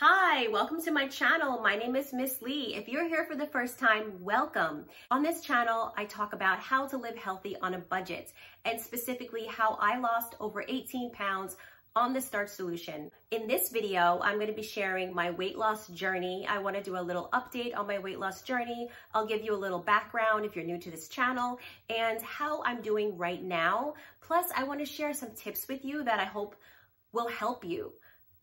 Hi, welcome to my channel. My name is Miss Lee. If you're here for the first time, welcome. On this channel, I talk about how to live healthy on a budget, and specifically how I lost over 18 pounds on the Starch Solution. In this video, I'm going to be sharing my weight loss journey. I want to do a little update on my weight loss journey. I'll give you a little background if you're new to this channel and how I'm doing right now. Plus, I want to share some tips with you that I hope will help you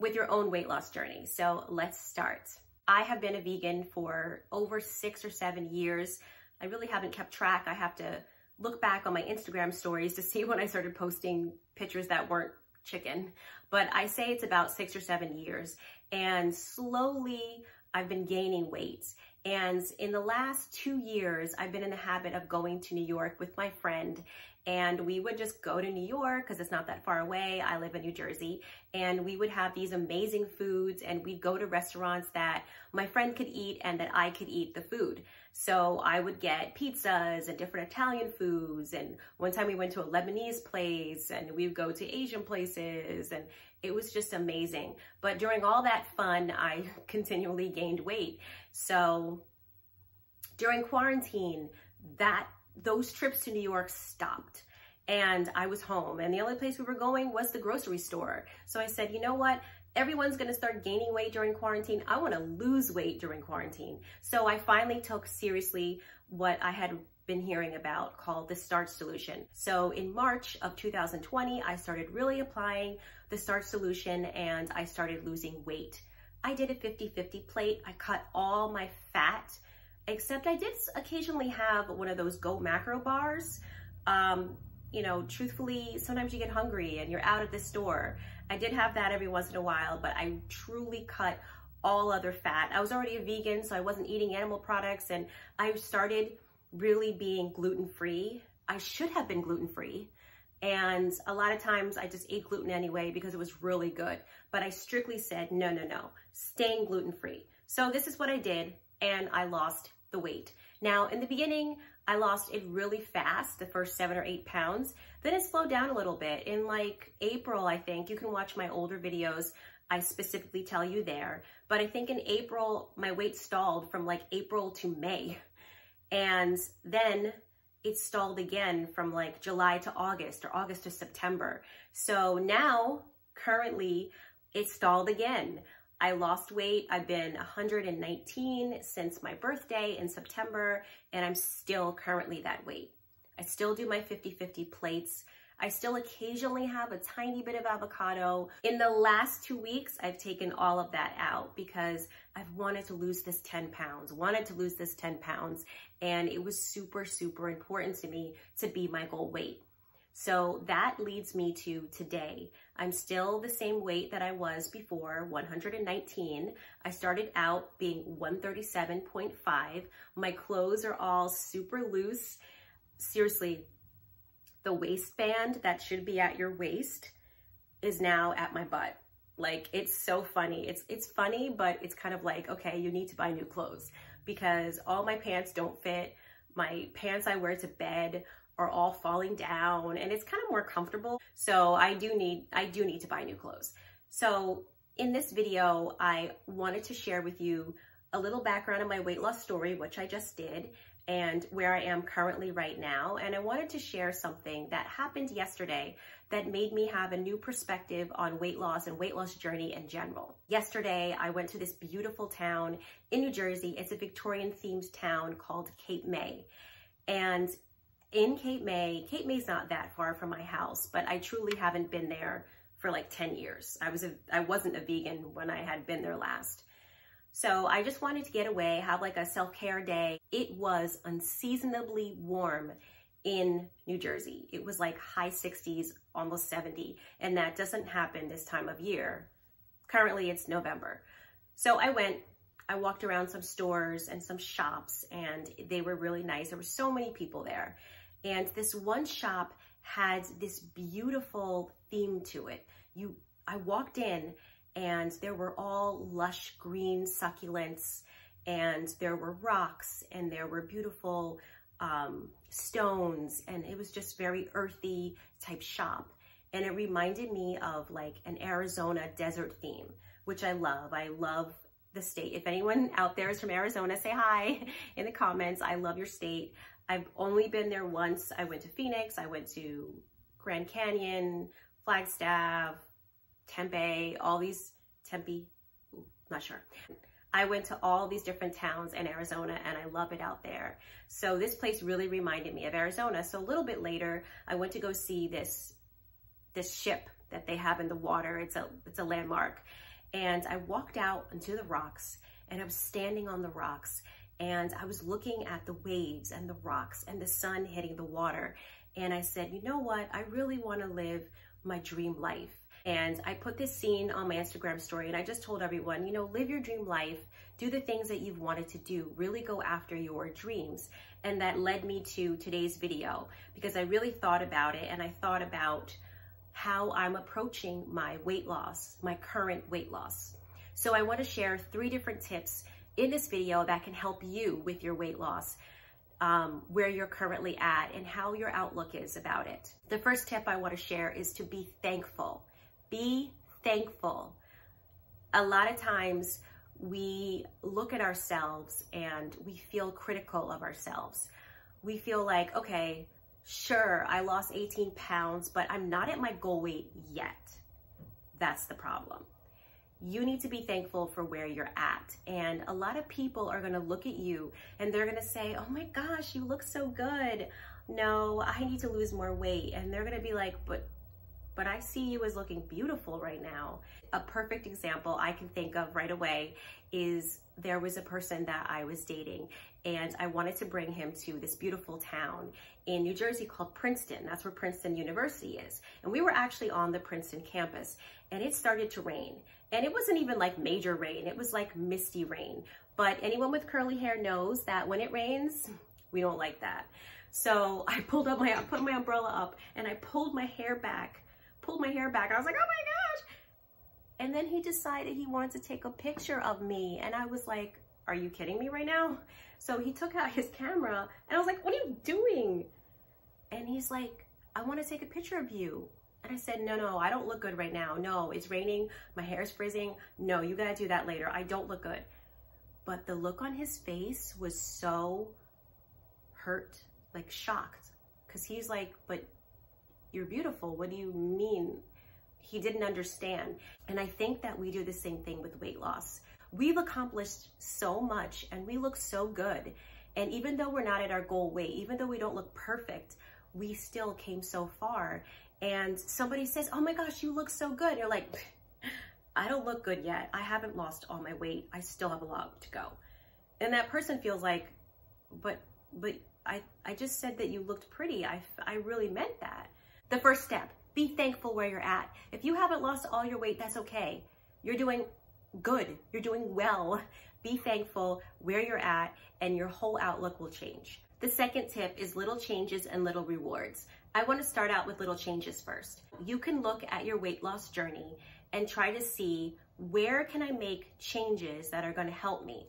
with your own weight loss journey. So let's start. I have been a vegan for over 6 or 7 years. I really haven't kept track. I have to look back on my Instagram stories to see when I started posting pictures that weren't chicken. But I say it's about 6 or 7 years. And slowly I've been gaining weight. And in the last 2 years, I've been in the habit of going to New York with my friend. And we would just go to New York because it's not that far away. I live in New Jersey. And we would have these amazing foods, and we'd go to restaurants that my friend could eat and that I could eat the food. So I would get pizzas and different Italian foods. And one time we went to a Lebanese place, and we would go to Asian places, and it was just amazing. But during all that fun, I continually gained weight. So during quarantine, those trips to New York stopped, and I was home, and the only place we were going was the grocery store. So I said, you know what? Everyone's gonna start gaining weight during quarantine. I wanna lose weight during quarantine. So I finally took seriously what I had been hearing about called the Starch Solution. So in March of 2020, I started really applying the Starch Solution, and I started losing weight. I did a 50-50 plate. I cut all my fat, except I did occasionally have one of those Go Macro bars. You know, truthfully, sometimes you get hungry and you're out at the store. I did have that every once in a while, but I truly cut all other fat. I was already a vegan, so I wasn't eating animal products, and I started really being gluten-free. I should have been gluten-free. And a lot of times I just ate gluten anyway because it was really good. But I strictly said, no, staying gluten-free. So this is what I did, and I lost the weight. Now, in the beginning, I lost it really fast, the first 7 or 8 pounds. Then it slowed down a little bit. In like April, I think, you can watch my older videos. I specifically tell you there. But I think in April, my weight stalled from like April to May. And then it stalled again from like July to August, or August to September. So now, currently, it stalled again. I lost weight. I've been 119 since my birthday in September, and I'm still currently that weight. I still do my 50-50 plates. I still occasionally have a tiny bit of avocado. In the last 2 weeks, I've taken all of that out because I've wanted to lose this 10 pounds, and it was super, super important to me to be my goal weight. So that leads me to today. I'm still the same weight that I was before, 119. I started out being 137.5. My clothes are all super loose. Seriously, the waistband that should be at your waist is now at my butt. Like, it's so funny. It's funny, but it's kind of like, okay, you need to buy new clothes because all my pants don't fit. My pants I wear to bed are all falling down, and it's kind of more comfortable. So I do need to buy new clothes. So in this video, I wanted to share with you a little background on my weight loss story, which I just did, and where I am currently right now. And I wanted to share something that happened yesterday that made me have a new perspective on weight loss and weight loss journey in general. Yesterday, I went to this beautiful town in New Jersey. It's a Victorian themed town called Cape May. And in Cape May's not that far from my house, but I truly haven't been there for like 10 years. I wasn't a vegan when I had been there last. So I just wanted to get away, have like a self-care day. It was unseasonably warm in New Jersey. It was like high 60s, almost 70, and that doesn't happen this time of year. Currently it's November. So I walked around some stores and some shops, and they were really nice. There were so many people there. And this one shop had this beautiful theme to it. I walked in, and there were all lush green succulents, and there were rocks, and there were beautiful stones, and it was just very earthy type shop. And it reminded me of like an Arizona desert theme, which I love. I love the state. If anyone out there is from Arizona, say hi in the comments. I love your state. I've only been there once. I went to Phoenix. I went to Grand Canyon, Flagstaff, Tempe, Tempe, not sure. I went to all these different towns in Arizona and I love it out there. So this place really reminded me of Arizona. So a little bit later, I went to go see this ship that they have in the water. It's a landmark. And I walked out into the rocks and I was standing on the rocks and I was looking at the waves and the rocks and the sun hitting the water. And I said, you know what? I really want to live my dream life. And I put this scene on my Instagram story and I just told everyone, you know, live your dream life, do the things that you've wanted to do, really go after your dreams. And that led me to today's video because I really thought about it and I thought about how I'm approaching my weight loss, my current weight loss. So I want to share 3 different tips in this video that can help you with your weight loss, where you're currently at and how your outlook is about it. The first tip I want to share is to be thankful. Be thankful. A lot of times we look at ourselves and we feel critical of ourselves. We feel like, okay, sure, I lost 18 pounds, but I'm not at my goal weight yet. That's the problem. You need to be thankful for where you're at. And a lot of people are gonna look at you and they're gonna say, oh my gosh, you look so good. No, I need to lose more weight. And they're gonna be like, but I see you as looking beautiful right now. A perfect example I can think of right away is there was a person that I was dating and I wanted to bring him to this beautiful town in New Jersey called Princeton. That's where Princeton University is. And we were actually on the Princeton campus and it started to rain. And it wasn't even like major rain. It was like misty rain. But anyone with curly hair knows that when it rains, we don't like that. So I put my umbrella up and I pulled my hair back. I was like, oh my gosh. And then he decided he wanted to take a picture of me. And I was like, are you kidding me right now? So he took out his camera and I was like, what are you doing? And he's like, I want to take a picture of you. And I said, no, I don't look good right now. No, it's raining. My hair is frizzing. No, you got to do that later. I don't look good. But the look on his face was so hurt, like shocked. Because he's like, but you're beautiful. What do you mean? He didn't understand. And I think that we do the same thing with weight loss. We've accomplished so much and we look so good. And even though we're not at our goal weight, even though we don't look perfect, we still came so far. And somebody says, oh my gosh, you look so good. You're like, I don't look good yet. I haven't lost all my weight. I still have a lot to go. And that person feels like, but I just said that you looked pretty. I really meant that. The first step, be thankful where you're at. If you haven't lost all your weight, that's okay. You're doing good. You're doing well. Be thankful where you're at and your whole outlook will change. The second tip is little changes and little rewards. I want to start out with little changes first. You can look at your weight loss journey and try to see where can I make changes that are going to help me.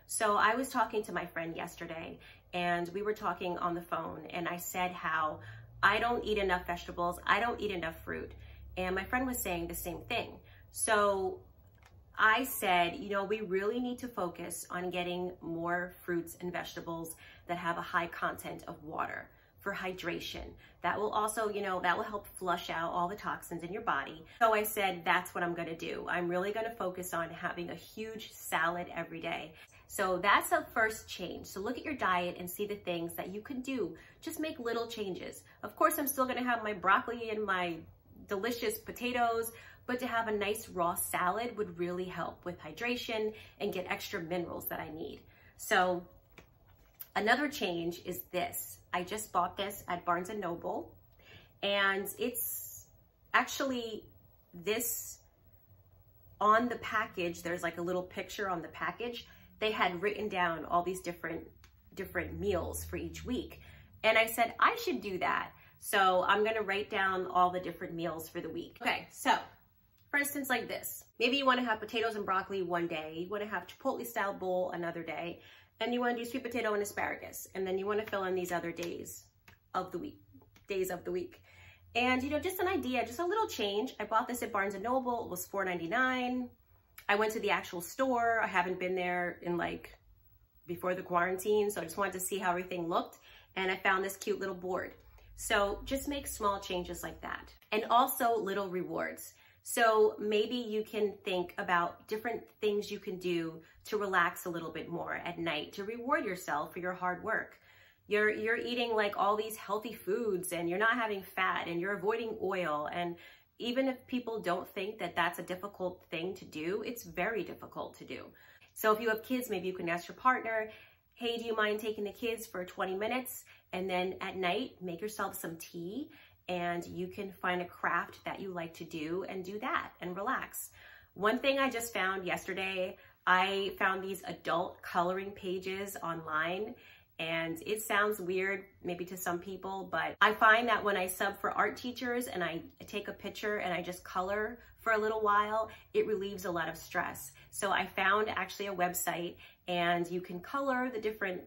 So I was talking to my friend yesterday and we were talking on the phone and I said how I don't eat enough vegetables. I don't eat enough fruit. And my friend was saying the same thing. So I said, you know, we really need to focus on getting more fruits and vegetables that have a high content of water for hydration. That will also, you know, that will help flush out all the toxins in your body. So I said, that's what I'm gonna do. I'm really gonna focus on having a huge salad every day. So that's a first change. So look at your diet and see the things that you can do. Just make little changes. Of course, I'm still gonna have my broccoli and my delicious potatoes, but to have a nice raw salad would really help with hydration and get extra minerals that I need. So another change is this. I just bought this at Barnes & Noble and it's actually this on the package. There's like a little picture on the package. They had written down all these different meals for each week. And I said, I should do that. So I'm gonna write down all the different meals for the week. Okay, so for instance, like this. Maybe you wanna have potatoes and broccoli one day, you wanna have Chipotle style bowl another day, and you wanna do sweet potato and asparagus. And then you wanna fill in these other days of the week. And you know, just an idea, just a little change. I bought this at Barnes & Noble, it was $4.99. I went to the actual store. I haven't been there in like before the quarantine, so I just wanted to see how everything looked, and I found this cute little board. So just make small changes like that. And also little rewards. So maybe you can think about different things you can do to relax a little bit more at night, to reward yourself for your hard work. You're eating like all these healthy foods, and you're not having fat, and you're avoiding oil. And even if people don't think that that's a difficult thing to do, it's very difficult to do. So if you have kids, maybe you can ask your partner, hey, do you mind taking the kids for 20 minutes? And then at night, make yourself some tea, and you can find a craft that you like to do and do that and relax. One thing I just found yesterday, I found these adult coloring pages online, and it sounds weird maybe to some people, but I find that when I sub for art teachers and I take a picture and I just color for a little while, it relieves a lot of stress. So I found actually a website, and you can color the different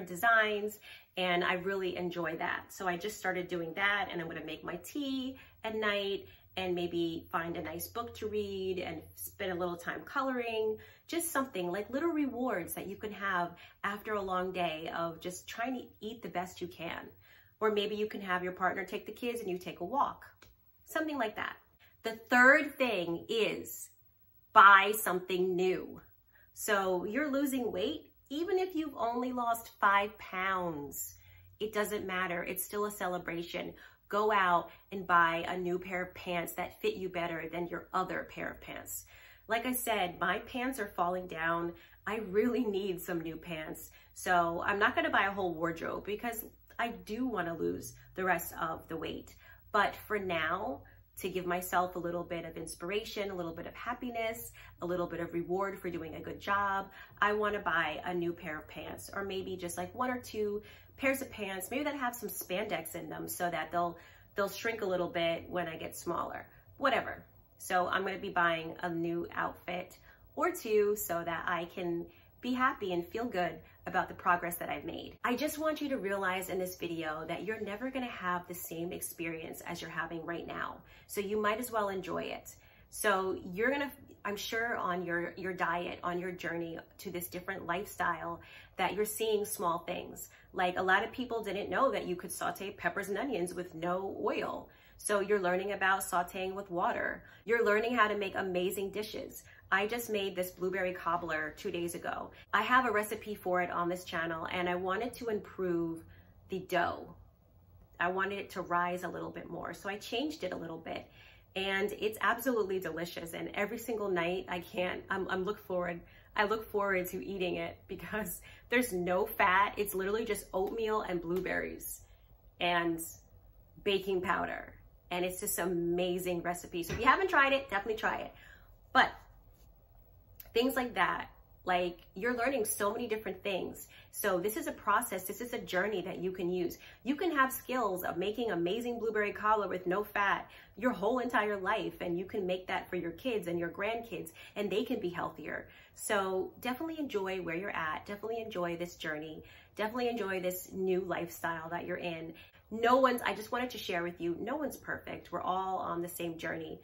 designs, and I really enjoy that. So I just started doing that, and I'm gonna make my tea at night and maybe find a nice book to read and spend a little time coloring, just something like little rewards that you can have after a long day of just trying to eat the best you can. Or maybe you can have your partner take the kids and you take a walk, something like that. The third thing is buy something new. So you're losing weight, even if you've only lost 5 pounds, it doesn't matter. It's still a celebration. Go out and buy a new pair of pants that fit you better than your other pair of pants. Like I said, my pants are falling down. I really need some new pants. So I'm not gonna buy a whole wardrobe because I do wanna lose the rest of the weight. But for now, to give myself a little bit of inspiration, a little bit of happiness, a little bit of reward for doing a good job, I wanna buy a new pair of pants, or maybe just like 1 or 2 pairs of pants, maybe that have some spandex in them so that they'll shrink a little bit when I get smaller, whatever. So I'm gonna be buying a new outfit or 2 so that I can be happy and feel good about the progress that I've made. I just want you to realize in this video that you're never gonna have the same experience as you're having right now. So you might as well enjoy it. So you're gonna, I'm sure on your diet, on your journey to this different lifestyle, that you're seeing small things. Like a lot of people didn't know that you could saute peppers and onions with no oil. So you're learning about sauteing with water. You're learning how to make amazing dishes. I just made this blueberry cobbler 2 days ago. I have a recipe for it on this channel, and I wanted to improve the dough. I wanted it to rise a little bit more. So I changed it a little bit, and it's absolutely delicious. And every single night I look forward to eating it because there's no fat. It's literally just oatmeal and blueberries and baking powder. And it's just an amazing recipe. So if you haven't tried it, definitely try it. But things like that, like you're learning so many different things. So this is a process, this is a journey that you can use. You can have skills of making amazing blueberry cobbler with no fat your whole entire life, and you can make that for your kids and your grandkids, and they can be healthier. So definitely enjoy where you're at, definitely enjoy this journey, definitely enjoy this new lifestyle that you're in. I just wanted to share with you, no one's perfect. We're all on the same journey,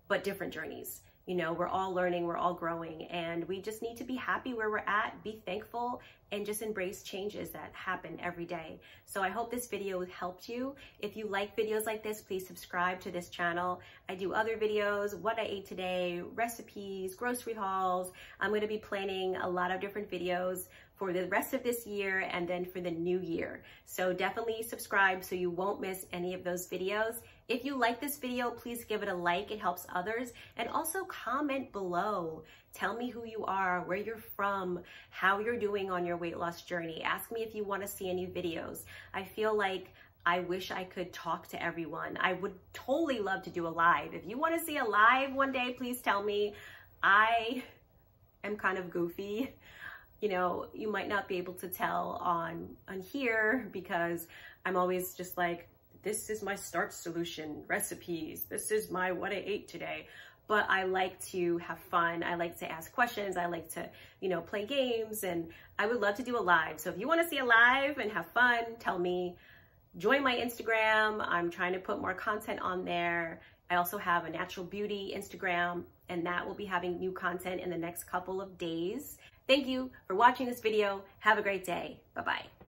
but different journeys. You know, we're all learning, we're all growing, and we just need to be happy where we're at, be thankful, and just embrace changes that happen every day. So I hope this video helped you. If you like videos like this, please subscribe to this channel. I do other videos, what I ate today, recipes, grocery hauls. I'm gonna be planning a lot of different videos for the rest of this year and then for the new year. So definitely subscribe so you won't miss any of those videos. If you like this video, please give it a like, it helps others. And also comment below. Tell me who you are, where you're from, how you're doing on your weight loss journey. Ask me if you want to see any videos. I feel like I wish I could talk to everyone. I would totally love to do a live. If you want to see a live one day, please tell me. I am kind of goofy. You know, you might not be able to tell on here because I'm always just like, this is my Starch Solution recipes. This is my what I ate today. But I like to have fun. I like to ask questions. I like to, you know, play games, and I would love to do a live. So if you want to see a live and have fun, tell me. Join my Instagram. I'm trying to put more content on there. I also have a natural beauty Instagram. and that will be having new content in the next couple of days. Thank you for watching this video. Have a great day. Bye-bye.